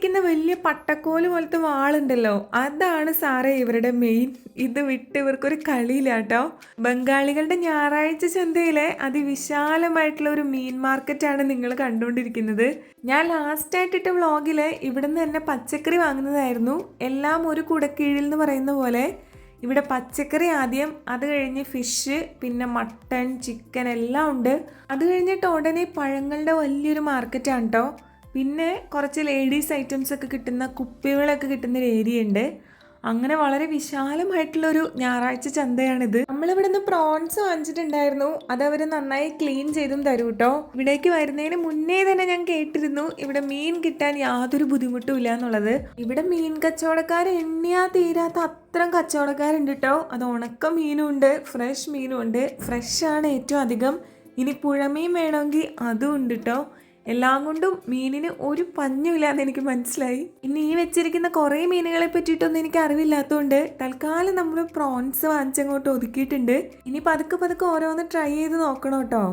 ഇരിക്കുന്ന വലിയ പട്ടക്കോല് പോലത്തെ വാളുണ്ടല്ലോ, അതാണ് സാറേ ഇവരുടെ മെയിൻ. ഇത് വിട്ട് ഇവർക്കൊരു കളിയില്ലാട്ടോ. ബംഗാളികളുടെ ഞായറാഴ്ച ചന്തയിലെ അതിവിശാലമായിട്ടുള്ള ഒരു മീൻ മാർക്കറ്റാണ് നിങ്ങൾ കണ്ടുകൊണ്ടിരിക്കുന്നത്. ഞാൻ ലാസ്റ്റ് ആയിട്ടിട്ട വ്ളോഗില് ഇവിടുന്ന് തന്നെ പച്ചക്കറി വാങ്ങുന്നതായിരുന്നു. എല്ലാം ഒരു കുടക്കീഴിൽ എന്ന് പറയുന്ന പോലെ ഇവിടെ പച്ചക്കറി ആദ്യം, അത് കഴിഞ്ഞ് ഫിഷ്, പിന്നെ മട്ടൺ, ചിക്കൻ എല്ലാം ഉണ്ട്. അത് കഴിഞ്ഞിട്ട് ഉടനെ പഴങ്ങളുടെ വലിയൊരു മാർക്കറ്റാണ് കേട്ടോ. പിന്നെ കുറച്ച് ലേഡീസ് ഐറ്റംസ് ഒക്കെ കിട്ടുന്ന കുപ്പികളൊക്കെ കിട്ടുന്ന ഒരു ഏരിയ ഉണ്ട്. അങ്ങനെ വളരെ വിശാലമായിട്ടുള്ളൊരു ഞായറാഴ്ച ചന്തയാണിത്. നമ്മളിവിടെ നിന്ന് പ്രോൺസ് വാങ്ങിച്ചിട്ടുണ്ടായിരുന്നു. അത് അവർ നന്നായി ക്ലീൻ ചെയ്തും തരും കേട്ടോ. ഇവിടേക്ക് വരുന്നതിന് മുന്നേ തന്നെ ഞാൻ കേട്ടിരുന്നു ഇവിടെ മീൻ കിട്ടാൻ യാതൊരു ബുദ്ധിമുട്ടും ഇല്ല എന്നുള്ളത്. ഇവിടെ മീൻ കച്ചവടക്കാർ എണ്ണിയാ തീരാത്ത അത്രയും കച്ചവടക്കാരുണ്ട് കേട്ടോ. അത് ഉണക്ക മീനും ഉണ്ട്, ഫ്രഷ് മീനും ഉണ്ട്. ഫ്രഷ് ആണ് ഏറ്റവും അധികം. ഇനി പുഴമീൻ വേണമെങ്കിൽ അതും ഉണ്ട് കേട്ടോ. എല്ലാം കൊണ്ടും മീനിന് ഒരു പഞ്ഞുമില്ലാന്ന് എനിക്ക് മനസ്സിലായി. ഇനി ഈ വെച്ചിരിക്കുന്ന കുറേ മീനുകളെ പറ്റിയിട്ടൊന്നും എനിക്ക് അറിവില്ലാത്തതുകൊണ്ട് തൽക്കാലം നമ്മൾ പ്രോൺസ് വാങ്ങിച്ചങ്ങോട്ട് ഒതുക്കിയിട്ടുണ്ട്. ഇനി പതുക്കെ പതുക്കെ ഓരോന്ന് ട്രൈ ചെയ്ത് നോക്കണം കേട്ടോ.